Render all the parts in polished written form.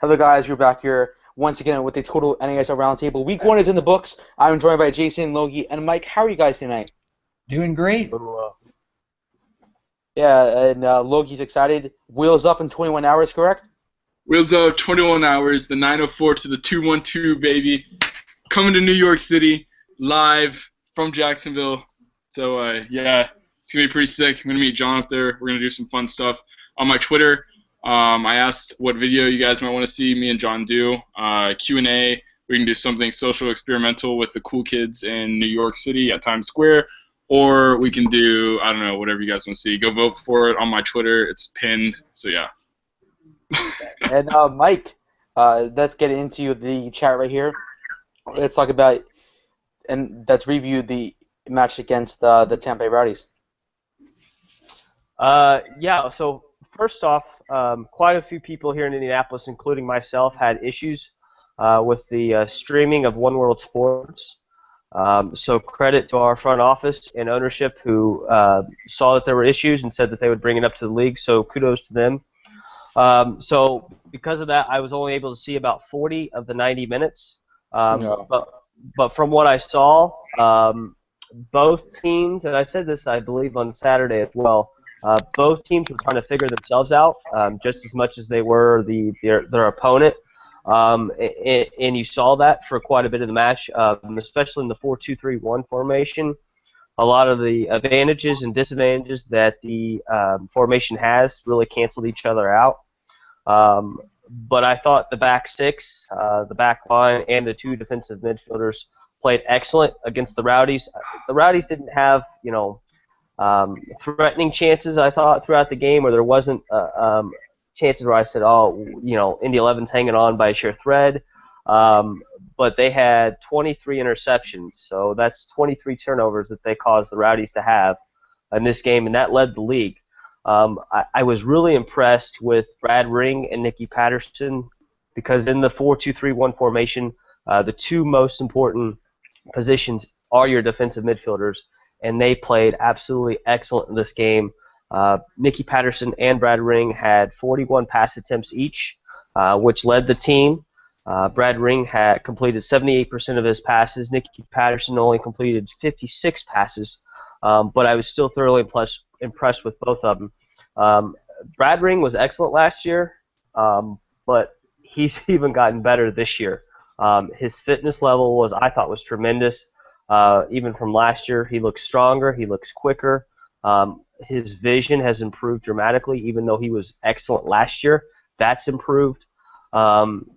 Hello, guys. We're back here once again with the Total NASL Roundtable. Week 1 is in the books. I'm joined by Jason, Logie, and Mike. How are you guys tonight? Doing great. Yeah, and Logie's excited. Wheels up in 21 hours, correct? Wheels up, 21 hours, the 904 to the 212, baby. Coming to New York City, live from Jacksonville. So, yeah, it's going to be pretty sick. I'm going to meet John up there. We're going to do some fun stuff. On my Twitter, I asked what video you guys might want to see me and John do. Q&A. We can do something social experimental with the cool kids in New York City at Times Square. Or we can do, I don't know, whatever you guys want to see. Go vote for it on my Twitter. It's pinned. So, yeah. And Mike, let's get into the chat right here. Let's talk about, and let's review the match against the Tampa Bay Rowdies. Yeah, so first off, quite a few people here in Indianapolis, including myself, had issues with the streaming of One World Sports. So credit to our front office and ownership who saw that there were issues and said that they would bring it up to the league, so kudos to them. So because of that, I was only able to see about 40 of the 90 minutes. But from what I saw, both teams, and I said this, I believe, on Saturday as well, both teams were trying to figure themselves out just as much as they were their opponent. And you saw that for quite a bit of the match, especially in the 4-2-3-1 formation. A lot of the advantages and disadvantages that the formation has really canceled each other out. But I thought the back six, the back line, and the two defensive midfielders played excellent against the Rowdies. The Rowdies didn't have, threatening chances, I thought, throughout the game, where there wasn't chances where I said, Indy 11's hanging on by a sheer thread. But they had 23 interceptions, so that's 23 turnovers that they caused the Rowdies to have in this game, and that led the league. I was really impressed with Brad Ring and Nicky Patterson because in the 4-2-3-1 formation, the two most important positions are your defensive midfielders, and they played absolutely excellent in this game. Nicky Patterson and Brad Ring had 41 pass attempts each, which led the team. Brad Ring had completed 78% of his passes. Nicky Patterson only completed 56 passes, but I was still thoroughly impressed with both of them. Brad Ring was excellent last year, but he's even gotten better this year. His fitness level I thought was tremendous. Even from last year, he looks stronger, he looks quicker. His vision has improved dramatically, even though he was excellent last year. That's improved. And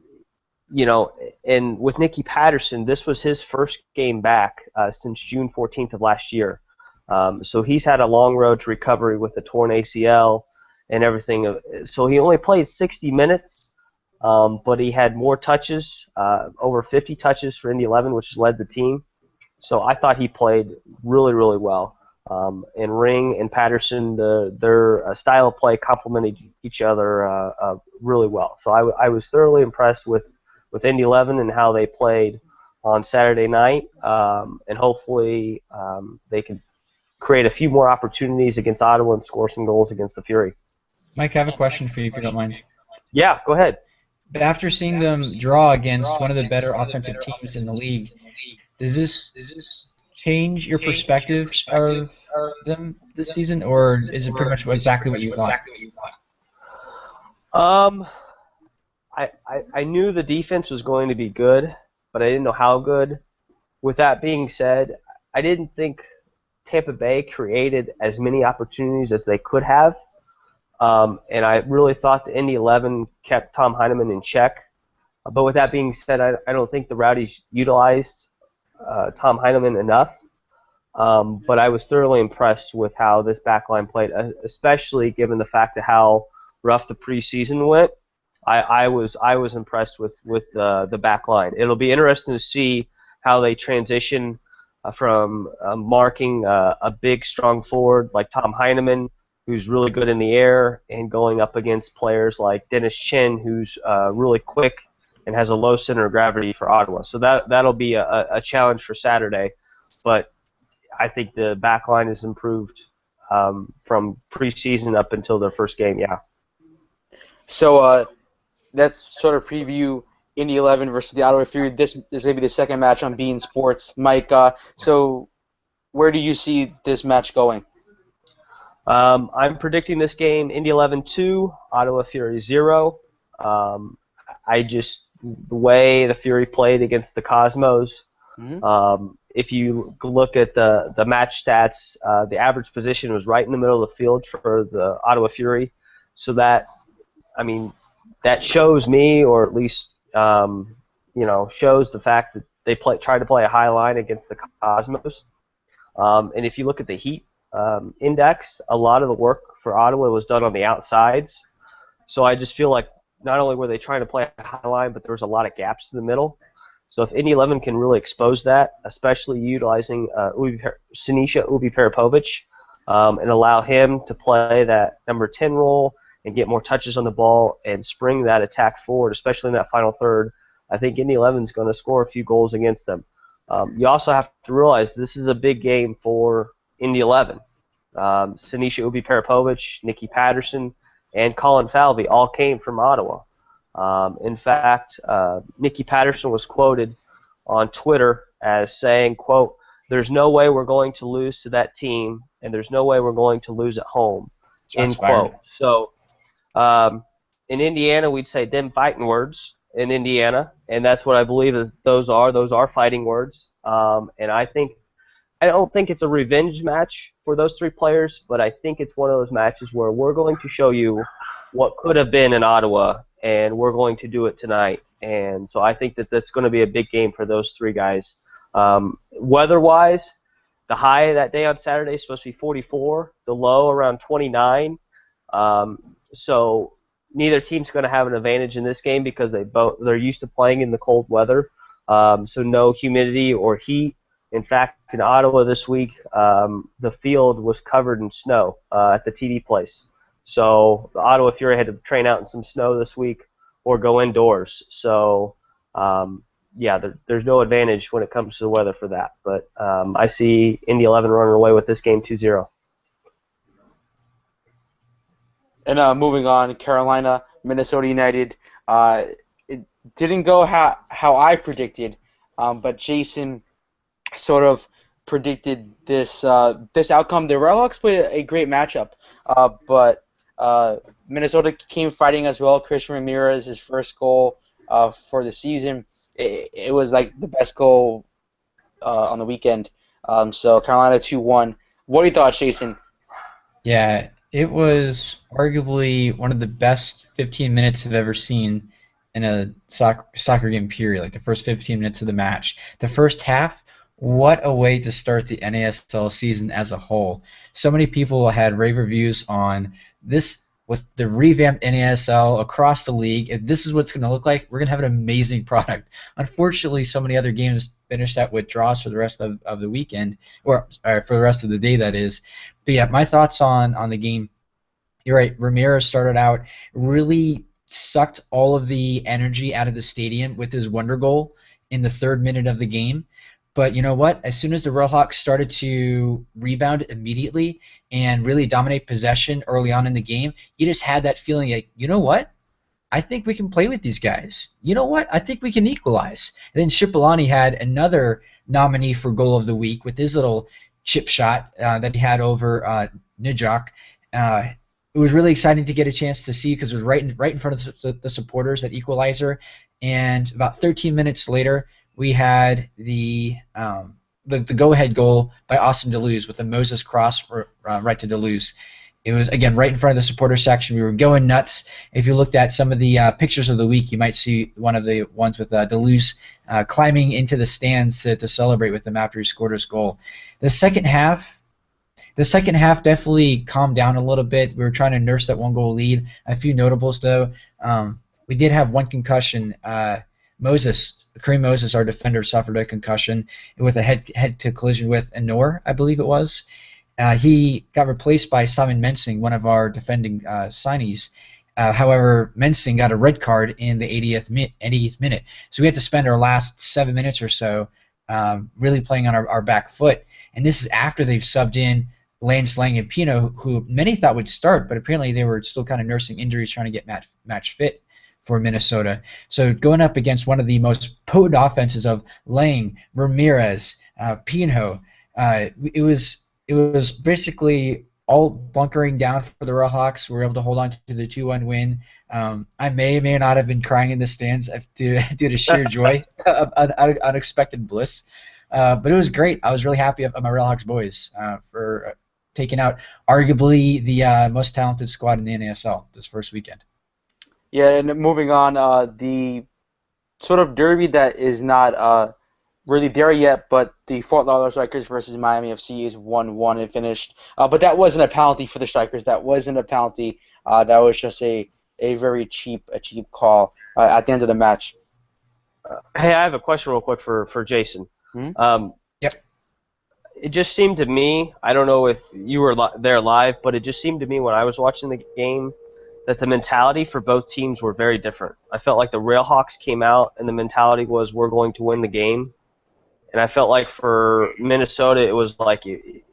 with Nicky Patterson, this was his first game back since June 14th of last year. So he's had a long road to recovery with a torn ACL and everything. So he only played 60 minutes, but he had more touches, over 50 touches for Indy 11, which led the team. So I thought he played really, really well. And Ring and Patterson, their style of play complemented each other really well. So I was thoroughly impressed with Indy 11 and how they played on Saturday night, and hopefully they can create a few more opportunities against Ottawa and score some goals against the Fury. Mike, I have a question for you if you don't mind. Yeah, go ahead. But after seeing them draw against one of the better offensive teams in the league, does this change your perspective of them this season, or is it pretty much exactly what you thought? I knew the defense was going to be good, but I didn't know how good. With that being said, I didn't think Tampa Bay created as many opportunities as they could have, and I really thought the Indy 11 kept Tom Heineman in check. But with that being said, I don't think the Rowdies utilized Tom Heineman enough. But I was thoroughly impressed with how this backline played, especially given the fact of how rough the preseason went. I was impressed with the backline. It'll be interesting to see how they transition from marking a big, strong forward like Tom Heineman, who's really good in the air, and going up against players like Dennis Chin, who's really quick and has a low center of gravity for Ottawa. So that'll be a challenge for Saturday. But I think the back line has improved from preseason up until their first game, yeah. So let's sort of preview Indy 11 versus the Ottawa Fury. This is going to be the second match on Bein Sports. Mike, so where do you see this match going? I'm predicting this game Indy 11 2, Ottawa Fury 0. The way the Fury played against the Cosmos, if you look at the match stats, the average position was right in the middle of the field for the Ottawa Fury. So that shows me, or at least shows the fact that they tried to play a high line against the Cosmos. And if you look at the Heat index, a lot of the work for Ottawa was done on the outsides. So I just feel like not only were they trying to play a high line, but there was a lot of gaps in the middle. So if Indy 11 can really expose that, especially utilizing Sinisa Ubi-Peripovic, and allow him to play that number 10 role and get more touches on the ball and spring that attack forward, especially in that final third, I think Indy 11 is going to score a few goals against them. You also have to realize this is a big game for Indy 11. Sinisa Ubi-Peripovic, Nicky Patterson, and Colin Falvey all came from Ottawa. In fact, Nicky Patterson was quoted on Twitter as saying, quote, "There's no way we're going to lose to that team, and there's no way we're going to lose at home," end quote. So in Indiana, we'd say them fighting words in Indiana, and that's what I believe that those are. Those are fighting words. And I don't think it's a revenge match for those three players, but I think it's one of those matches where we're going to show you what could have been in Ottawa, and we're going to do it tonight. And so I think that that's going to be a big game for those three guys. Weather-wise, the high that day on Saturday is supposed to be 44, the low around 29. So neither team's going to have an advantage in this game because they're used to playing in the cold weather. So no humidity or heat. In fact, in Ottawa this week, the field was covered in snow at the TD place. So the Ottawa Fury had to train out in some snow this week or go indoors. So, there's no advantage when it comes to the weather for that. But I see Indy 11 running away with this game 2-0. And moving on, Carolina, Minnesota United. It didn't go how I predicted, but Jason sort of predicted this outcome. The Redhawks played a great matchup, but Minnesota came fighting as well. Christian Ramirez, his first goal for the season. It was like the best goal on the weekend. So Carolina 2-1. What are your thoughts, Jason? Yeah, it was arguably one of the best 15 minutes I've ever seen in a soccer game, period. Like the first 15 minutes of the match. The first half, what a way to start the NASL season as a whole. So many people had rave reviews on this with the revamped NASL across the league. If this is what it's going to look like, we're going to have an amazing product. Unfortunately, so many other games finished out with draws for the rest of the weekend, or for the rest of the day, that is. But yeah, my thoughts on the game. You're right. Ramirez started out, really sucked all of the energy out of the stadium with his wonder goal in the 3rd minute of the game. But you know what? As soon as the Redhawks started to rebound immediately and really dominate possession early on in the game, you just had that feeling like, you know what? I think we can play with these guys. You know what? I think we can equalize. And then Shipolani had another nominee for goal of the week with his little chip shot that he had over Nijak. It was really exciting to get a chance to see because it was right in front of the supporters, that equalizer. And about 13 minutes later, we had the go-ahead goal by Austin Deleuze with the Moses cross right to Deleuze. It was, again, right in front of the supporter section. We were going nuts. If you looked at some of the pictures of the week, you might see one of the ones with Deleuze climbing into the stands to celebrate with him after he scored his goal. The second half definitely calmed down a little bit. We were trying to nurse that one-goal lead. A few notables, though. We did have one concussion. Kareem Moses, our defender, suffered a concussion with a head-to collision with Anor, I believe it was. He got replaced by Simon Mensing, one of our defending signees. However, Mensing got a red card in the 80th minute. So we had to spend our last 7 minutes or so really playing on our back foot. And this is after they've subbed in Lance Lang and Pino, who many thought would start, but apparently they were still kind of nursing injuries, trying to get match fit for Minnesota. So going up against one of the most potent offenses of Lang, Ramirez, Pinho, it was basically all bunkering down for the Royalhawks. We were able to hold on to the 2-1 win. I may or may not have been crying in the stands due to sheer joy, unexpected bliss. But it was great. I was really happy of my Railhawks boys for taking out arguably the most talented squad in the NASL this first weekend. Yeah, and moving on, the sort of derby that is not really there yet, but the Fort Lauderdale Strikers versus Miami FC is 1-1 and finished. But that wasn't a penalty for the Strikers. That wasn't a penalty. That was just a very cheap call at the end of the match. Hey, I have a question real quick for Jason. Hmm? Yep. It just seemed to me, I don't know if you were there live, but it just seemed to me when I was watching the game that the mentality for both teams were very different. I felt like the Railhawks came out and the mentality was we're going to win the game. And I felt like for Minnesota, it was like it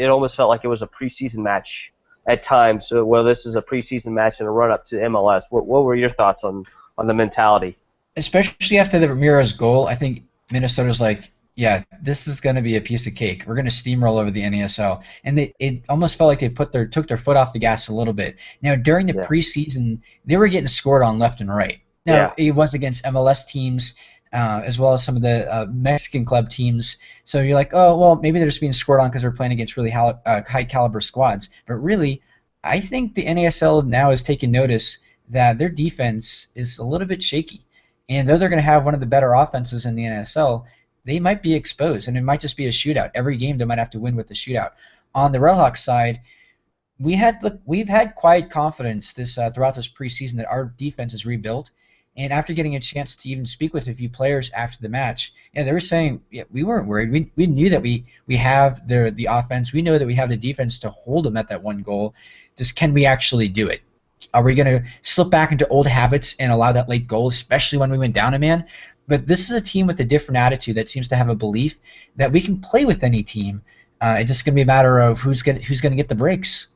almost felt like it was a preseason match at times. So, well, this is a preseason match and a run-up to MLS. What were your thoughts on the mentality? Especially after the Ramirez goal, I think Minnesota's like, yeah, this is going to be a piece of cake. We're going to steamroll over the NASL, and it almost felt like they took their foot off the gas a little bit. Now during the preseason, they were getting scored on left and right. Now it was against MLS teams as well as some of the Mexican club teams. So you're like, oh well, maybe they're just being scored on because they're playing against really high caliber squads. But really, I think the NASL now is taking notice that their defense is a little bit shaky, and though they're going to have one of the better offenses in the NASL, they might be exposed, and it might just be a shootout. Every game they might have to win with the shootout. On the Railhawks side, we've had quiet confidence throughout this preseason that our defense is rebuilt. And after getting a chance to even speak with a few players after the match, they were saying, we weren't worried. We knew that we have the offense. We know that we have the defense to hold them at that one goal. Just can we actually do it? Are we going to slip back into old habits and allow that late goal, especially when we went down a man? But this is a team with a different attitude that seems to have a belief that we can play with any team. It's just going to be a matter of who's going to get the breaks.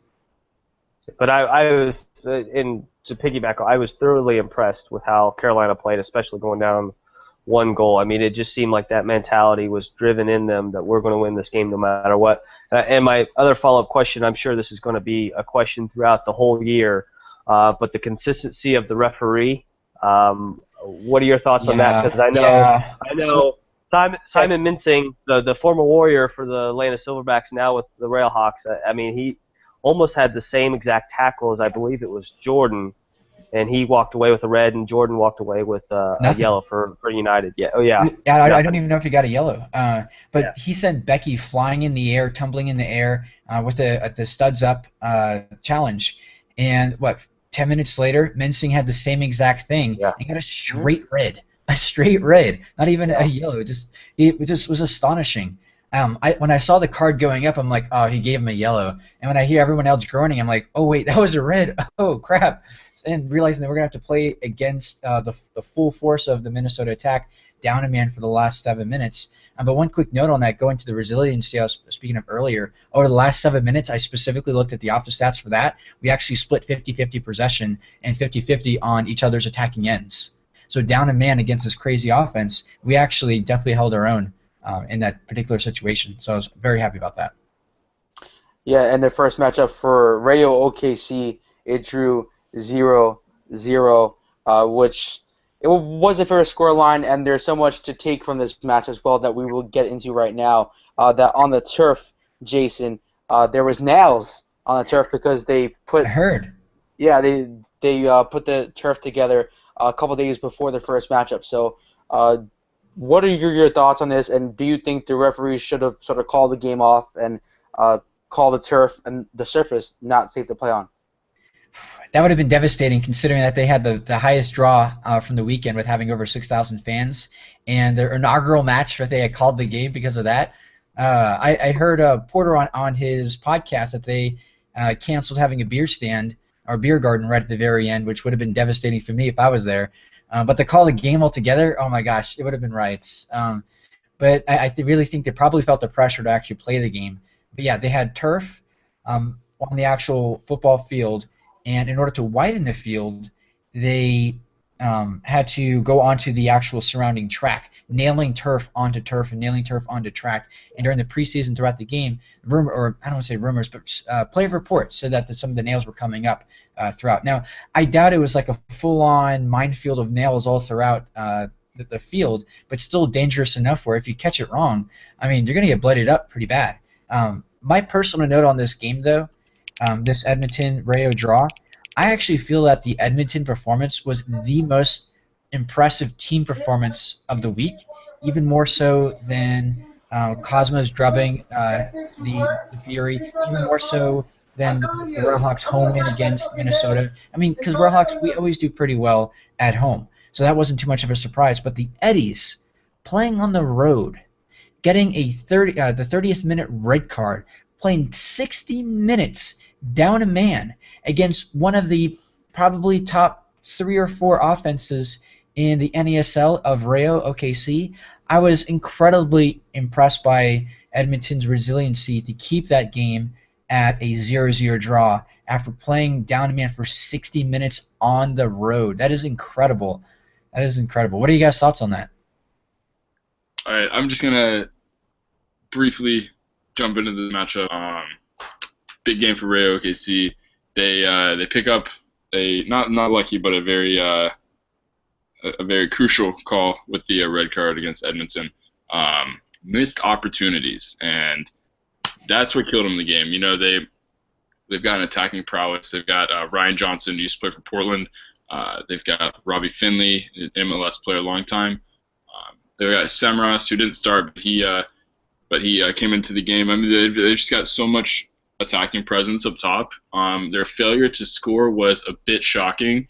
But I was, and to piggyback, I was thoroughly impressed with how Carolina played, especially going down one goal. I mean, it just seemed like that mentality was driven in them that we're going to win this game no matter what. And my other follow-up question, I'm sure this is going to be a question throughout the whole year, but the consistency of the referee. What are your thoughts on that? Because I know Simon Mincing, the former Warrior for the Atlanta Silverbacks, now with the Railhawks. I mean, he almost had the same exact tackle as I believe it was Jordan, and he walked away with a red, and Jordan walked away with a yellow for United. Yeah. Oh yeah. Yeah. I don't even know if he got a yellow. But he sent Becky flying in the air, tumbling in the air with the studs up challenge, and 10 minutes later, Mensing had the same exact thing. Yeah. He got a straight red. A straight red. Not even a yellow. It just was astonishing. When I saw the card going up, I'm like, oh, he gave him a yellow. And when I hear everyone else groaning, I'm like, oh, wait, that was a red. Oh, crap. And realizing that we're going to have to play against the full force of the Minnesota attack down a man for the last 7 minutes. But one quick note on that, going to the resiliency I was speaking of earlier, over the last 7 minutes, I specifically looked at the Opta stats for that. We actually split 50-50 possession and 50-50 on each other's attacking ends. So down a man against this crazy offense, we actually definitely held our own in that particular situation. So I was very happy about that. Yeah, and the first matchup for Rayo OKC, it drew 0-0, which it was a fair scoreline, and there's so much to take from this match as well that we will get into right now. That on the turf, Jason, there was nails on the turf because they put. I heard. Yeah, they put the turf together a couple days before the first matchup. So, what are your thoughts on this? And do you think the referees should have sort of called the game off and call the turf and the surface not safe to play on? That would have been devastating, considering that they had the highest draw from the weekend with having over 6,000 fans, and their inaugural match that they had called the game because of that. I heard Porter on his podcast that they canceled having a beer stand or beer garden right at the very end, which would have been devastating for me if I was there. But to call the game altogether, oh my gosh, it would have been riots. But I really think they probably felt the pressure to actually play the game. But yeah, they had turf on the actual football field. And in order to widen the field, they had to go onto the actual surrounding track, nailing turf onto turf and nailing turf onto track. And during the preseason throughout the game, or I don't want to say rumors, but player reports said that some of the nails were coming up throughout. Now, I doubt it was like a full-on minefield of nails all throughout the field, but still dangerous enough where if you catch it wrong, I mean, you're going to get blooded up pretty bad. My personal note on this game, though, this Edmonton-Rayo draw, I actually feel that the Edmonton performance was the most impressive team performance of the week, even more so than Cosmos drubbing the Fury, even more so than the Railhawks home win against Minnesota. I mean, because Railhawks, we always do pretty well at home, so that wasn't too much of a surprise. But the Eddies playing on the road, getting the 30th minute red card, playing 60 minutes down a man against one of the probably top 3 or 4 offenses in the NASL of Rayo OKC. I was incredibly impressed by Edmonton's resiliency to keep that game at a 0-0 draw after playing down a man for 60 minutes on the road. That is incredible. That is incredible. What are you guys' thoughts on that? All right, I'm just gonna briefly jump into the matchup. Big game for Rayo OKC. They pick up a not lucky, but a very crucial call with the red card against Edmonton. Missed opportunities, and that's what killed them in the game. You know, they've got an attacking prowess. They've got Ryan Johnson, who used to play for Portland. They've got Robbie Finley, an MLS player, a long time. They've got Samras, who didn't start, but he came into the game. I mean, they've just got so much attacking presence up top. Their failure to score was a bit shocking,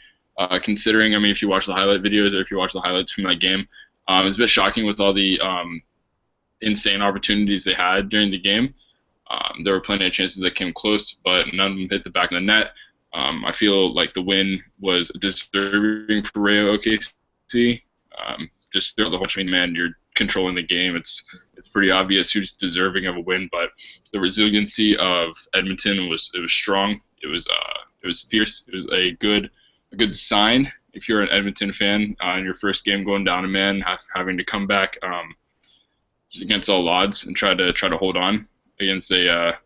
considering, I mean, if you watch the highlight videos or if you watch the highlights from that game, it was a bit shocking with all the insane opportunities they had during the game. There were plenty of chances that came close, but none of them hit the back of the net. I feel like the win was disturbing for Rayo OKC. Just throughout the whole chain, man, you're controlling the game. It's pretty obvious who's deserving of a win, but the resiliency of Edmonton was strong. It was fierce. It was a good sign if you're an Edmonton fan in your first game going down a man, having to come back just against all odds and try to hold on against a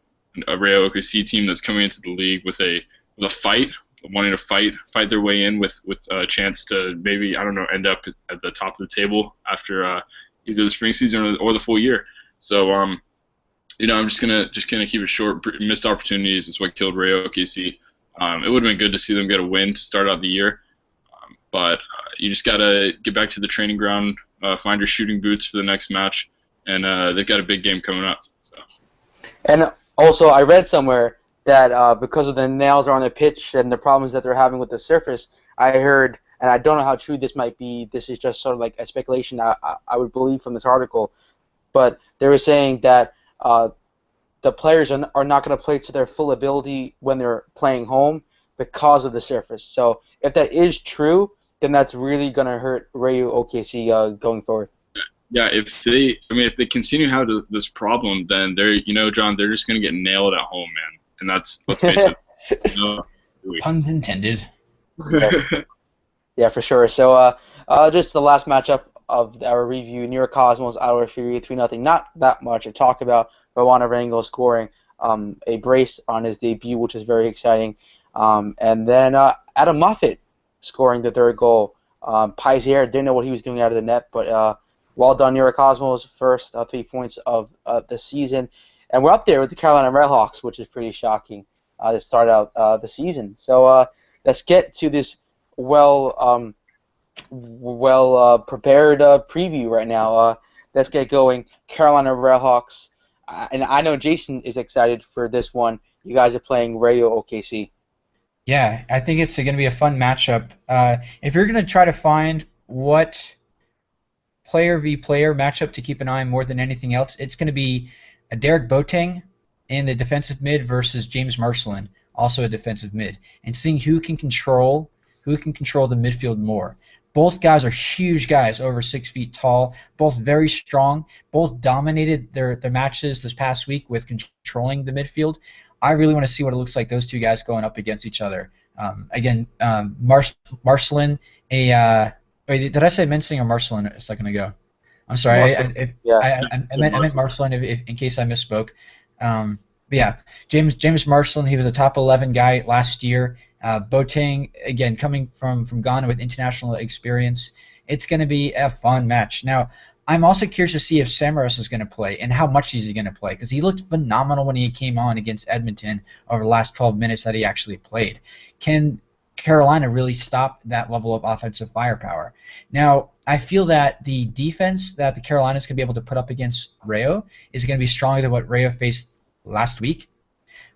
Rayo OKC team that's coming into the league with a fight, wanting to fight their way in with a chance to maybe, I don't know, end up at the top of the table after either the spring season or the full year. So I'm just gonna keep it short. Missed opportunities is what killed Rayo OKC. It would have been good to see them get a win to start out the year, but you just gotta get back to the training ground, find your shooting boots for the next match, and they've got a big game coming up. So. And also, I read somewhere that because of the nails are on the pitch and the problems that they're having with the surface, I heard, and I don't know how true this might be, this is just sort of like a speculation I would believe from this article, but they were saying that the players are not going to play to their full ability when they're playing home because of the surface. So if that is true, then that's really going to hurt Rayo OKC going forward. Yeah, if they continue to have this problem, then John, they're just going to get nailed at home, man. And let's face it. Puns intended. Yeah, for sure. So just the last matchup of our review, New York Cosmos, Ottawa Fury, 3-0. Not that much to talk about, but Juan Arango scoring a brace on his debut, which is very exciting. And then Adam Moffat scoring the third goal. Paisier didn't know what he was doing out of the net, but well done, New York Cosmos. First 3 points of the season. And we're up there with the Carolina Railhawks, which is pretty shocking to start out the season. So let's get to this well prepared preview right now. Let's get going. Carolina Railhawks, and I know Jason is excited for this one. You guys are playing Rayo OKC. Yeah, I think it's going to be a fun matchup. If you're going to try to find what player v player matchup to keep an eye on more than anything else, it's going to be a Derek Boateng in the defensive mid versus James Marcelin, also a defensive mid, and seeing who can control the midfield more. Both guys are huge guys, over 6 feet tall, both very strong, both dominated their matches this past week with controlling the midfield. I really want to see what it looks like, those two guys going up against each other. Again, Marcelin, wait, did I say Mensing or Marcelin a second ago? I'm sorry. Marcel. Yeah. I meant Marcelin in case I misspoke. But yeah, James Marcelin, he was a top 11 guy last year. Boateng, again, coming from Ghana with international experience. It's going to be a fun match. Now, I'm also curious to see if Samaras is going to play and how much is he going to play, because he looked phenomenal when he came on against Edmonton over the last 12 minutes that he actually played. Can Carolina really stop that level of offensive firepower? Now, I feel that the defense that the Carolinas can be able to put up against Rayo is going to be stronger than what Rayo faced last week.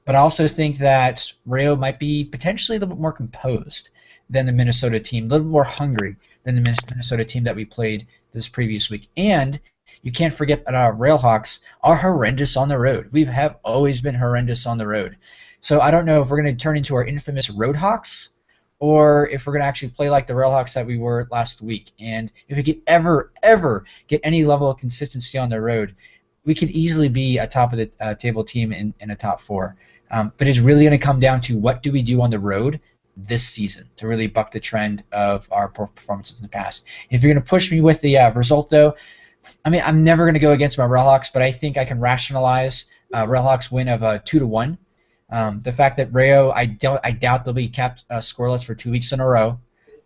But I also think that Rayo might be potentially a little bit more composed than the Minnesota team, a little more hungry than the Minnesota team that we played this previous week. And you can't forget that our Railhawks are horrendous on the road. We have always been horrendous on the road. So I don't know if we're going to turn into our infamous Roadhawks or if we're going to actually play like the Railhawks that we were last week. And if we could ever get any level of consistency on the road, we could easily be a top of the table team in a top four. But it's really going to come down to what do we do on the road this season to really buck the trend of our poor performances in the past. If you're going to push me with the result, though, I mean, I'm never going to go against my Railhawks, but I think I can rationalize Railhawks win of 2-1. The fact that Rayo, I doubt they'll be kept scoreless for 2 weeks in a row,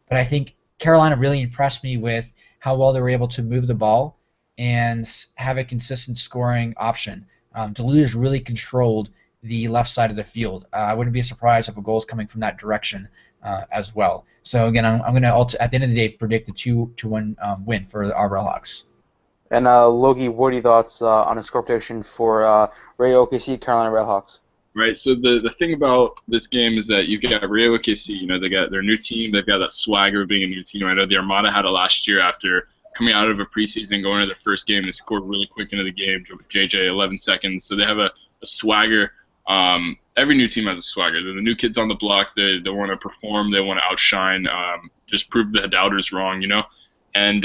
but I think Carolina really impressed me with how well they were able to move the ball and have a consistent scoring option. Duluth really controlled the left side of the field. I wouldn't be surprised if a goal is coming from that direction as well. So again, I'm going to at the end of the day predict a 2-1 win for our Railhawks. And Logie, what are your thoughts on a score prediction for Rayo OKC Carolina Railhawks? Right. So the thing about this game is that you've got Rayo OKC. You know, they got their new team. They've got that swagger of being a new team. I know the Armada had it last year after coming out of a preseason and going to their first game. They scored really quick into the game. JJ 11 seconds. So they have a swagger. Every new team has a swagger. They're the new kids on the block. They want to perform. They want to outshine. Just prove the doubters wrong, you know. And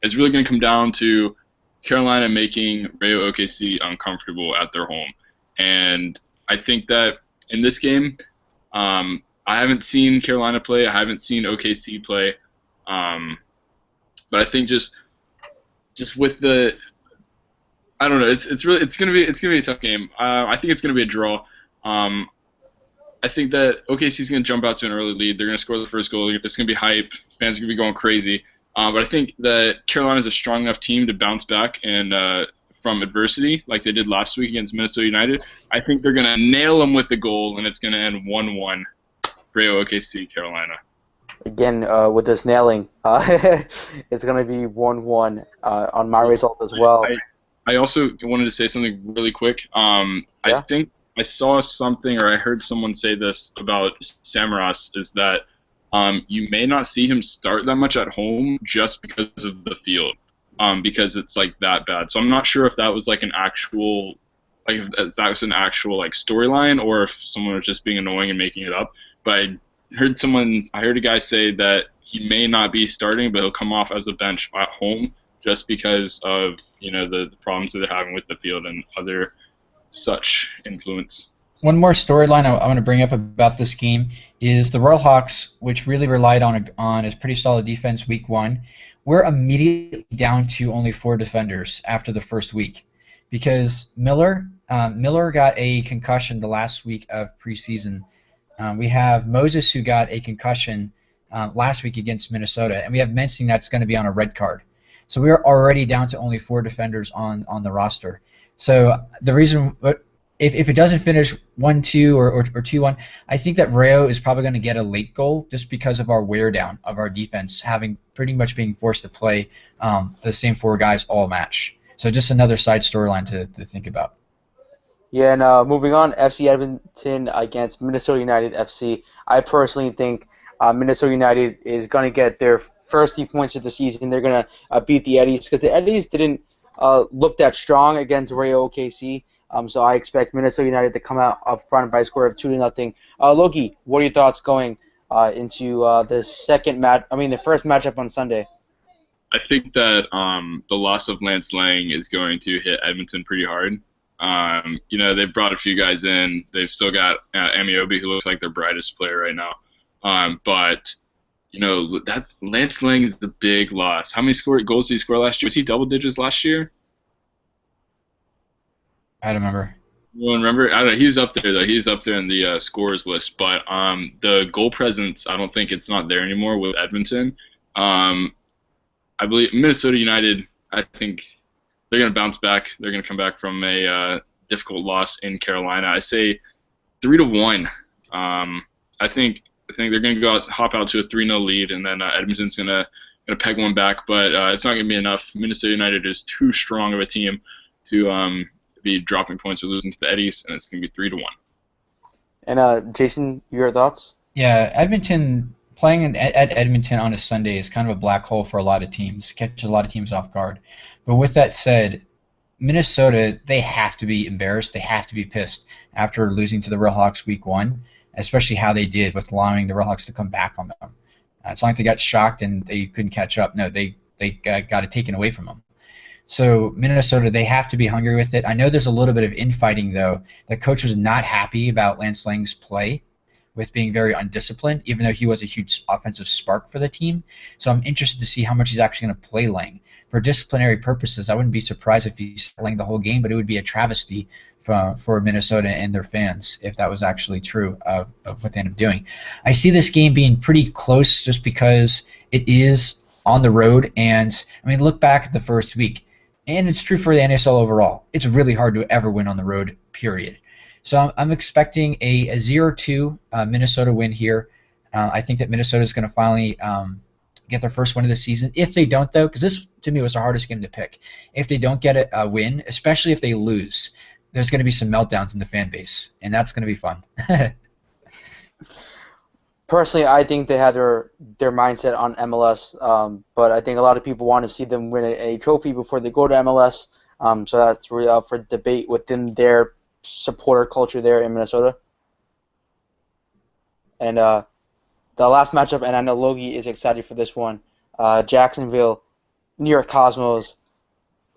it's really going to come down to Carolina making Rayo OKC uncomfortable at their home. And I think that in this game, I haven't seen Carolina play. I haven't seen OKC play. But I think just with the, I don't know. It's gonna be a tough game. I think it's gonna be a draw. I think that OKC is gonna jump out to an early lead. They're gonna score the first goal. It's gonna be hype. Fans are gonna be going crazy. But I think that Carolina is a strong enough team to bounce back and from adversity like they did last week against Minnesota United. I think they're gonna nail them with the goal, and it's gonna end 1-1. Rayo OKC Carolina. Again, with this nailing, it's going to be 1-1 on my result as well. I also wanted to say something really quick. I think I saw something, or I heard someone say this about Samaras, is that you may not see him start that much at home just because of the field, because it's like that bad. So I'm not sure if that was like an actual, if that was an actual like storyline, or if someone was just being annoying and making it up. But I heard a guy say that he may not be starting, but he'll come off as a bench at home just because of, you know, the problems that they're having with the field and other such influence. One more storyline I want to bring up about this game is the Royal Hawks, which really relied on a pretty solid defense week one. We're immediately down to only 4 defenders after the first week because Miller got a concussion the last week of preseason. We have Moses, who got a concussion last week against Minnesota, and we have Mensing that's going to be on a red card. So we are already down to only 4 defenders on the roster. So the reason, if it doesn't finish 1-2 or 2-1, I think that Rayo is probably going to get a late goal just because of our wear down of our defense, having pretty much being forced to play the same 4 guys all match. So just another side storyline to think about. Yeah, and moving on, FC Edmonton against Minnesota United FC. I personally think Minnesota United is going to get their first 3 points of the season. They're going to beat the Eddies because the Eddies didn't look that strong against Rayo OKC. So I expect Minnesota United to come out up front by a score of 2-0. Logie, what are your thoughts going into the first matchup on Sunday? I think that the loss of Lance Lang is going to hit Edmonton pretty hard. You know, they've brought a few guys in. They've still got Amiobi, who looks like their brightest player right now. But that Lance Lang is the big loss. How many goals did he score last year? Was he double digits last year? I don't remember. You remember? I don't know. He's up there though. He's up there in the scorers list. But the goal presence, I don't think it's not there anymore with Edmonton. Um, I believe Minnesota United. I think they're going to bounce back. They're going to come back from a difficult loss in Carolina. I say 3-1. I think they're going to hop out to a 3-0 lead, and then Edmonton's going to peg one back. But it's not going to be enough. Minnesota United is too strong of a team to be dropping points or losing to the Eddies, and it's going to be 3-1. And Jason, your thoughts? Yeah, Edmonton playing at Edmonton on a Sunday is kind of a black hole for a lot of teams. Catches a lot of teams off guard. But with that said, Minnesota, they have to be embarrassed. They have to be pissed after losing to the Railhawks week 1, especially how they did with allowing the Railhawks to come back on them. It's not like they got shocked and they couldn't catch up. No, they got it taken away from them. So Minnesota, they have to be hungry with it. I know there's a little bit of infighting, though. The coach was not happy about Lance Lang's play with being very undisciplined, even though he was a huge offensive spark for the team. So I'm interested to see how much he's actually going to play Lang. For disciplinary purposes, I wouldn't be surprised if he's Lang the whole game, but it would be a travesty for Minnesota and their fans if that was actually true of what they end up doing. I see this game being pretty close just because it is on the road, and I mean, look back at the first week. And it's true for the NSL overall. It's really hard to ever win on the road, period. So I'm expecting a 0-2 Minnesota win here. I think that Minnesota is going to finally get their first win of the season. If they don't, though, because this, to me, was the hardest game to pick. If they don't get a win, especially if they lose, there's going to be some meltdowns in the fan base, and that's going to be fun. Personally, I think they had their mindset on MLS, but I think a lot of people want to see them win a trophy before they go to MLS. So that's really up for debate within their supporter culture there in Minnesota. And the last matchup, and I know Logie is excited for this one, Jacksonville, New York Cosmos.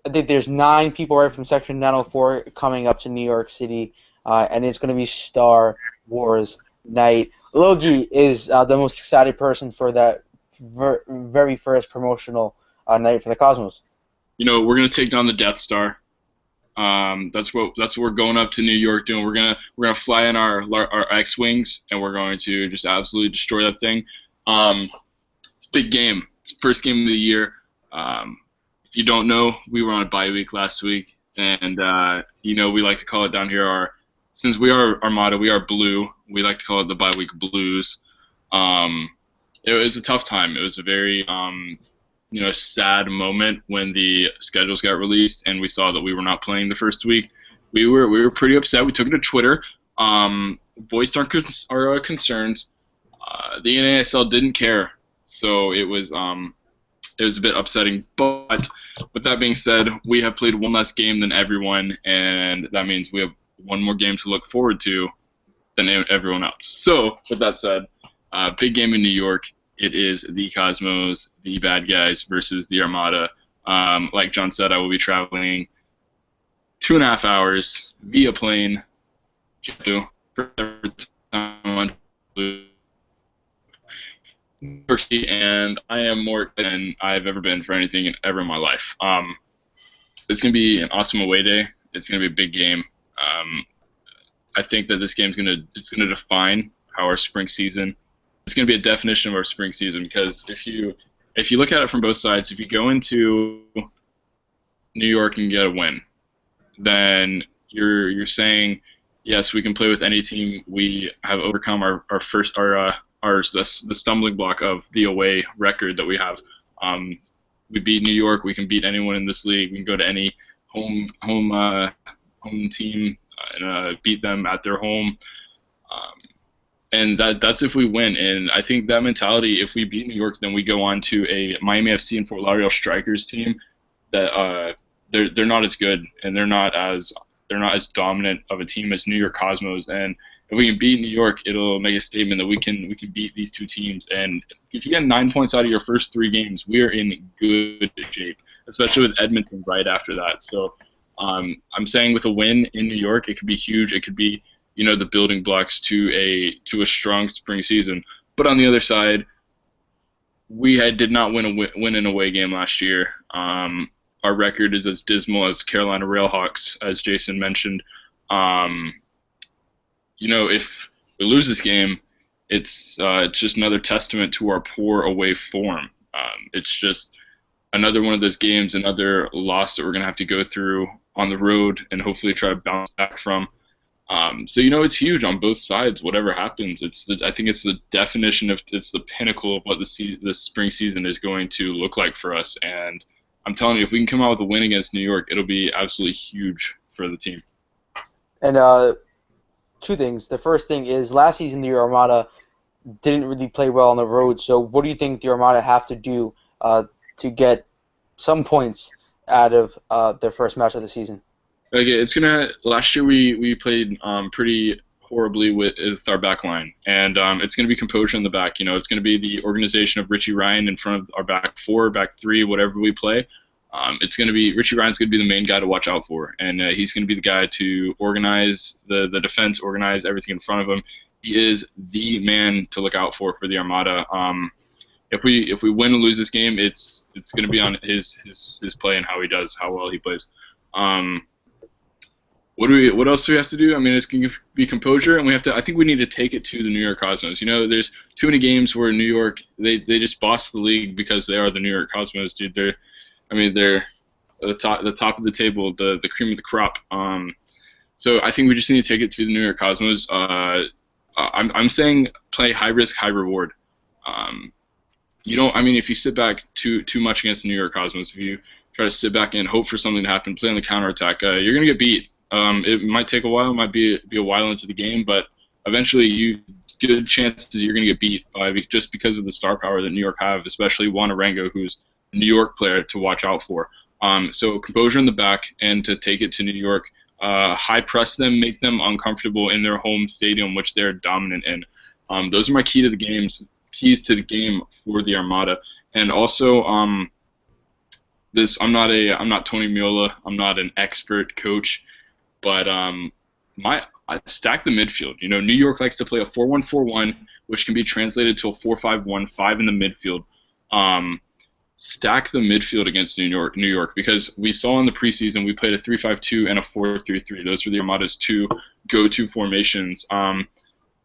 I think there's 9 people right from Section 904 coming up to New York City, and it's going to be Star Wars night. Logie is the most excited person for that very first promotional night for the Cosmos. We're gonna take down the Death Star. That's what we're going up to New York doing. We're gonna fly in our X-wings, and we're going to just absolutely destroy that thing. It's a big game. It's the first game of the year. If you don't know, we were on a bye week last week, and we like to call it down here since we are Armada, we are blue. We like to call it the bye week blues. It was a tough time. It was a very sad moment when the schedules got released and we saw that we were not playing the first week. We were pretty upset. We took it to Twitter, voiced our concerns. The NASL didn't care, so it was a bit upsetting. But with that being said, we have played one less game than everyone, and that means we have one more game to look forward to than everyone else. So, with that said, big game in New York. It is the Cosmos, the bad guys, versus the Armada. Like John said, I will be traveling 2.5 hours via plane to New York City, and I am more than I've ever been for anything ever in my life. It's going to be an awesome away day. It's going to be a big game. I think that this game's it's gonna define how our spring season. It's gonna be a definition of our spring season, because if you look at it from both sides, if you go into New York and get a win, then you're saying yes, we can play with any team. We have overcome the stumbling block of the away record that we have. We beat New York. We can beat anyone in this league. We can go to any home team and beat them at their home, and that's if we win. And I think that mentality, if we beat New York, then we go on to a Miami FC and Fort Lauderdale Strikers team that they're not as good, and they're not as dominant of a team as New York Cosmos. And if we can beat New York, it'll make a statement that we can beat these two teams. And if you get 9 points out of your first 3 games, we are in good shape, especially with Edmonton right after that. So I'm saying with a win in New York, it could be huge. It could be the building blocks to a strong spring season. But on the other side, did not win an away game last year. Our record is as dismal as Carolina Railhawks, as Jason mentioned. Um, if we lose this game, it's just another testament to our poor away form. It's just another one of those games, another loss that we're going to have to go through on the road and hopefully try to bounce back from. So it's huge on both sides. Whatever happens, I think it's the definition it's the pinnacle of what the spring season is going to look like for us. And I'm telling you, if we can come out with a win against New York, it'll be absolutely huge for the team. And two things. The first thing is last season the Armada didn't really play well on the road. So what do you think the Armada have to do to get some points out of their first match of the season? Okay, last year we played pretty horribly with our back line, and it's gonna be composure in the back. It's gonna be the organization of Richie Ryan in front of our back four, back three, whatever we play. It's gonna be Richie Ryan's gonna be the main guy to watch out for, and he's gonna be the guy to organize the defense, organize everything in front of him. He is the man to look out for the Armada. If we win and lose this game, it's gonna be on his play and how well he plays. What else do we have to do? I mean, it's going to be composure, and I think we need to take it to the New York Cosmos. There's too many games where New York, they just boss the league because they are the New York Cosmos, dude. They're the top of the table, the cream of the crop. So I think we just need to take it to the New York Cosmos. I'm saying play high risk, high reward. If you sit back too much against the New York Cosmos, if you try to sit back and hope for something to happen, play on the counterattack, you're going to get beat. It might take a while, it might be a while into the game, but eventually good chances you're going to get beat just because of the star power that New York have, especially Juan Arango, who's a New York player to watch out for. So composure in the back and to take it to New York, high press them, make them uncomfortable in their home stadium, which they're dominant in. Those are my keys to the game for the Armada. And also, I'm not Tony Meola, I'm not an expert coach. But I stack the midfield. New York likes to play a 4-1-4-1, which can be translated to a 4-5-1-5 in the midfield. Stack the midfield against New York, because we saw in the preseason we played a 3-5-2 and a 4-3-3. Those were the Armada's two go-to formations.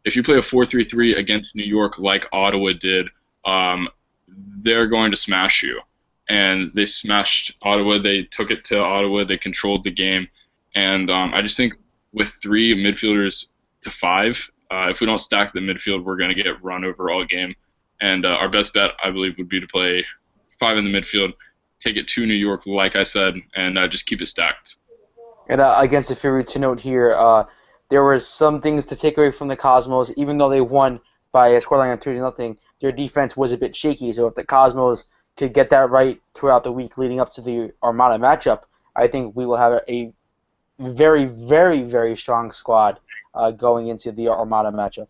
If you play a 4-3-3 against New York like Ottawa did, they're going to smash you. And they smashed Ottawa. They took it to Ottawa. They controlled the game. And I just think with 3 midfielders to 5, if we don't stack the midfield, we're going to get run over all game. And our best bet, I believe, would be to play 5 in the midfield, take it to New York, like I said, and just keep it stacked. And against the Fury, to note here, there were some things to take away from the Cosmos. Even though they won by a scoreline of 3-0, their defense was a bit shaky. So if the Cosmos could get that right throughout the week leading up to the Armada matchup, I think we will have a very, very, very strong squad going into the Armada matchup.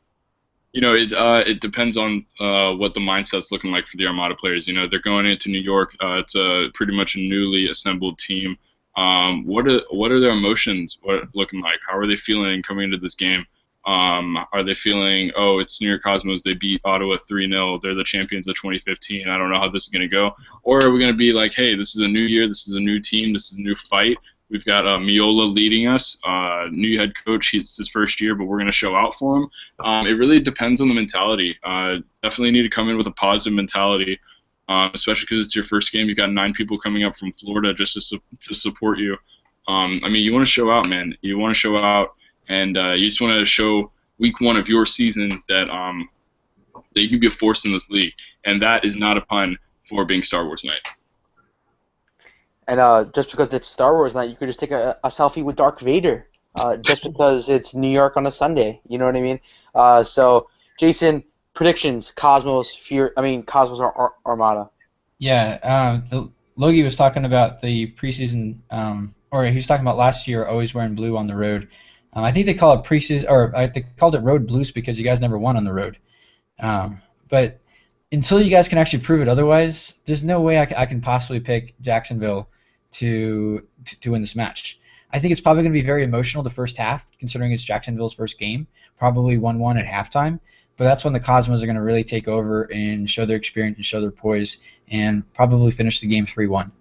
It depends on what the mindset's looking like for the Armada players. They're going into New York. It's pretty much a newly assembled team. What are their emotions looking like? How are they feeling coming into this game? Are they feeling, it's New York Cosmos, they beat Ottawa 3-0, they're the champions of 2015, I don't know how this is going to go? Or are we going to be like, hey, this is a new year, this is a new team, this is a new fight. We've got Meola leading us, new head coach. It's his first year, but we're going to show out for him. It really depends on the mentality. Definitely need to come in with a positive mentality, especially because it's your first game. You've got 9 people coming up from Florida just to support you. You want to show out, man. You want to show out, and you just want to show week 1 of your season that you can be a force in this league, and that is not a pun for being Star Wars night. And just because it's Star Wars night, you could just take a selfie with Darth Vader. Just because it's New York on a Sunday, you know what I mean? So, Jason, predictions: Cosmos, Cosmos or Armada. Yeah, Logie was talking about the preseason, or he was talking about last year always wearing blue on the road. I think they call it preseason, or they called it road blues because you guys never won on the road. But until you guys can actually prove it otherwise, there's no way I can possibly pick Jacksonville to win this match. I think it's probably going to be very emotional the first half, considering it's Jacksonville's first game, probably 1-1 at halftime. but that's when the Cosmos are going to really take over and show their experience and show their poise and probably finish the game 3-1.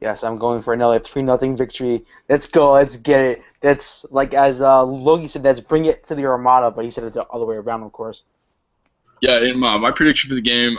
Yes, I'm going for another 3-0 victory. Let's go. Let's get it. That's like as Logie said. Let's bring it to the Armada, but he said it the other way around, of course. Yeah, and my prediction for the game,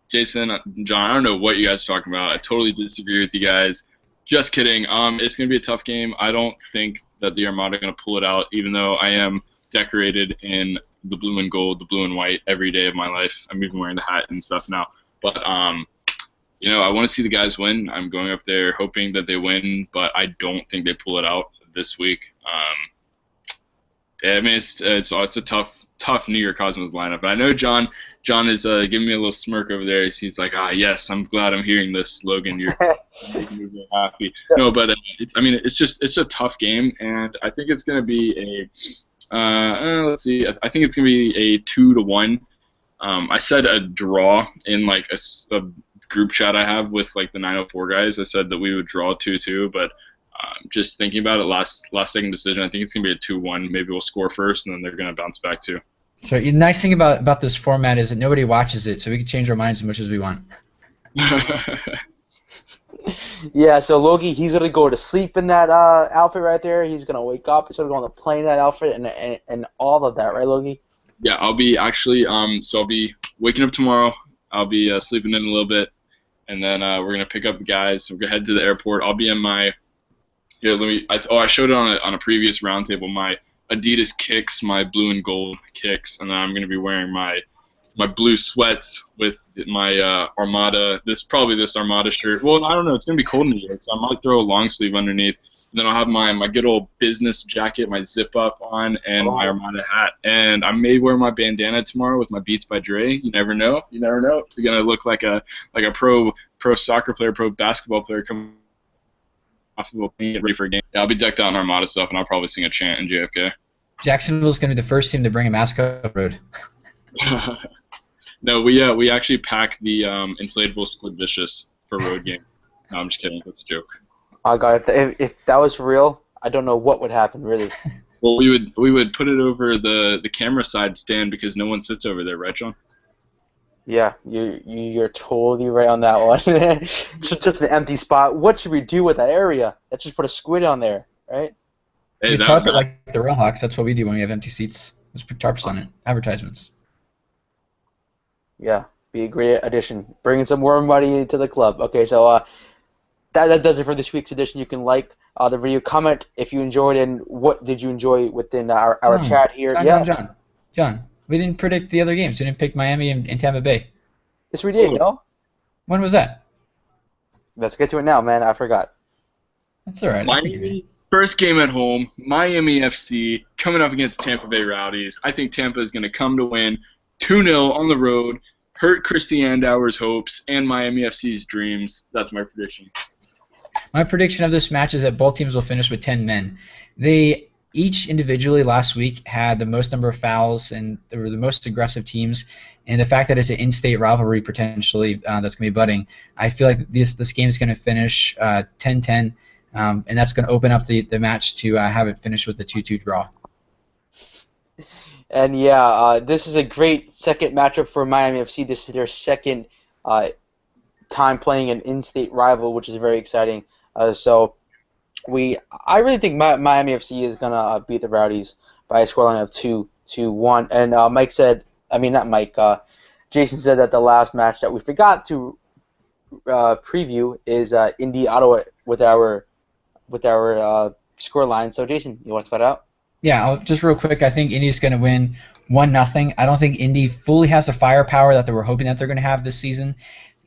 Jason, John, I don't know what you guys are talking about. I totally disagree with you guys. Just kidding. It's going to be a tough game. I don't think that the Armada are going to pull it out, even though I am decorated in the blue and gold, the blue and white every day of my life. I'm even wearing the hat and stuff now. But, I want to see the guys win. I'm going up there hoping that they win, but I don't think they pull it out this week. I mean, it's a tough New York Cosmos lineup. But I know John is giving me a little smirk over there. He's like, yes, I'm glad I'm hearing this, Logan. You're making me very happy. No, but it's a tough game, and I think it's going to be let's see. I think it's going to be a 2-1. I said a draw in like a group chat I have with like the 904 guys. I said that we would draw 2-2, but just thinking about it, last second decision, I think it's gonna be a 2-1. Maybe we'll score first, and then they're gonna bounce back too. So the nice thing about this format is that nobody watches it, so we can change our minds as much as we want. Yeah, so Logie, he's gonna go to sleep in that outfit right there. He's gonna wake up. He's gonna go on the plane in that outfit and all of that, right, Logie? Yeah, I'll be actually so I'll be waking up tomorrow. I'll be sleeping in a little bit, and then we're gonna pick up the guys. We're gonna head to the airport. I'll be in my I showed it on a previous roundtable. My Adidas kicks, my blue and gold kicks, and then I'm gonna be wearing my blue sweats with my Armada. This Armada shirt. Well, I don't know. It's gonna be cold in New York, so I might throw a long sleeve underneath. And then I'll have my good old business jacket, my zip up on, and my Armada hat. And I may wear my bandana tomorrow with my Beats by Dre. You never know. You never know. It's gonna look like a pro soccer player, pro basketball player coming off the get ready for a game. Yeah, I'll be decked out in Armada stuff, and I'll probably sing a chant in JFK. Jacksonville's going to be the first team to bring a mascot up the road. No, we actually pack the inflatable Squid Vicious for road game. No, I'm just kidding. That's a joke. Oh God, if that was real, I don't know what would happen, really. Well, we would put it over the camera side stand because no one sits over there, right, John? Yeah, you're totally right on that one. It's just an empty spot. What should we do with that area? Let's just put a squid on there, right? We tarp it like the Railhawks. That's what we do when we have empty seats. Let's put tarps on it. Advertisements. Yeah, be a great addition. Bringing some more money to the club. Okay, so that does it for this week's edition. You can like the video, comment if you enjoyed, and what did you enjoy within our chat here. John. We didn't predict the other games. We didn't pick Miami and Tampa Bay. Yes, we did. No. When was that? Let's get to it now, man. I forgot. That's all right. Miami, first game at home. Miami FC coming up against Tampa Bay Rowdies. I think Tampa is going to come to win 2-0 on the road, hurt Christy Andauer's hopes and Miami FC's dreams. That's my prediction. My prediction of this match is that both teams will finish with 10 men. They each individually last week had the most number of fouls, and they were the most aggressive teams. And the fact that it's an in-state rivalry potentially that's going to be budding, I feel like this game is going to finish 10-10, and that's going to open up the match to have it finish with a 2-2 draw. And yeah, this is a great second matchup for Miami FC. This is their second time playing an in-state rival, which is very exciting. I really think Miami FC is gonna beat the Rowdies by a scoreline of 2-1. And Jason said that the last match that we forgot to preview is Indy Ottawa with our scoreline. So Jason, you want to start out? Yeah, just real quick. I think Indy's gonna win 1-0. I don't think Indy fully has the firepower that they were hoping that they're gonna have this season.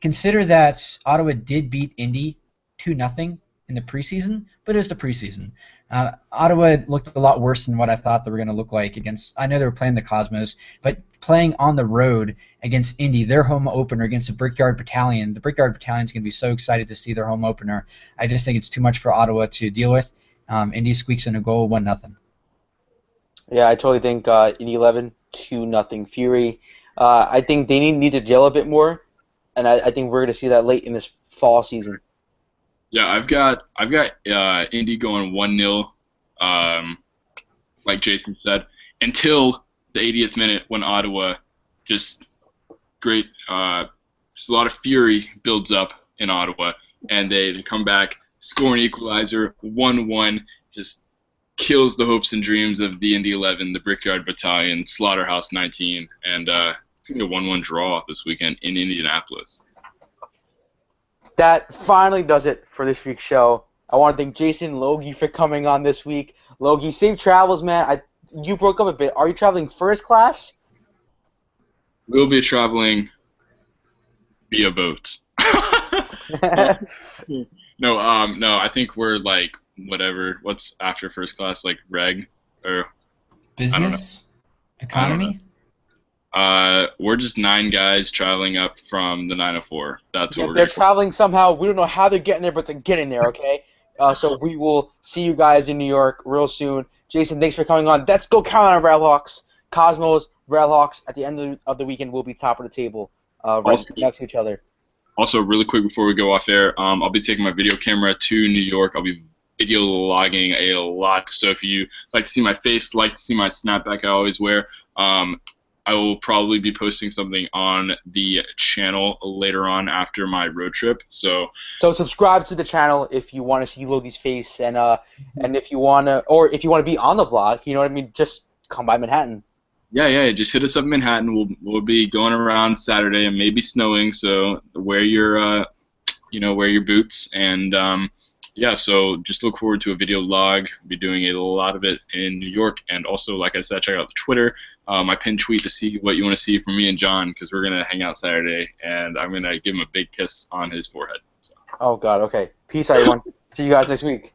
Consider that Ottawa did beat Indy 2-0 in the preseason, but it was the preseason. Ottawa looked a lot worse than what I thought they were going to look like against. I know they were playing the Cosmos, but playing on the road against Indy, their home opener against the Brickyard Battalion. The Brickyard Battalion is going to be so excited to see their home opener. I just think it's too much for Ottawa to deal with. Indy squeaks in a goal, 1-0. Yeah, I totally think Indy 11, 2-0 Fury. I think they need to gel a bit more, and I think we're going to see that late in this fall season. Yeah, I've got Indy going 1-0, like Jason said, until the 80th minute when Ottawa just great, just a lot of fury builds up in Ottawa, and they come back, score an equalizer, 1-1, just kills the hopes and dreams of the Indy 11, the Brickyard Battalion, Slaughterhouse 19, and it's going to be a 1-1 draw this weekend in Indianapolis. That finally does it for this week's show. I want to thank Jason Logie for coming on this week. Logie, safe travels, man. You broke up a bit. Are you traveling first class? We'll be traveling via boat. No, I think we're like whatever. What's after first class, like reg or Business? Economy? We're just 9 guys traveling up from the 904. That's what we're they're gonna traveling somehow. We don't know how they're getting there, but they're getting there, okay? So we will see you guys in New York real soon. Jason, thanks for coming on. Let's go Carolina Railhawks. Cosmos, Railhawks, at the end of the weekend will be top of the table right next to each other. Also, really quick before we go off air, I'll be taking my video camera to New York. I'll be video logging a lot. So if you like to see my face, like to see my snapback I always wear, I will probably be posting something on the channel later on after my road trip. So subscribe to the channel if you want to see Logie's face, and if you wanna be on the vlog, you know what I mean. Just come by Manhattan. Yeah. Just hit us up in Manhattan. We'll be going around Saturday and maybe snowing. So wear your boots and yeah. So just look forward to a video log. We'll be doing a lot of it in New York, and also, like I said, check out the Twitter, my pinned tweet to see what you want to see from me and John, because we're gonna hang out Saturday, and I'm gonna give him a big kiss on his forehead. So. Oh God. Okay. Peace, everyone. See you guys next week.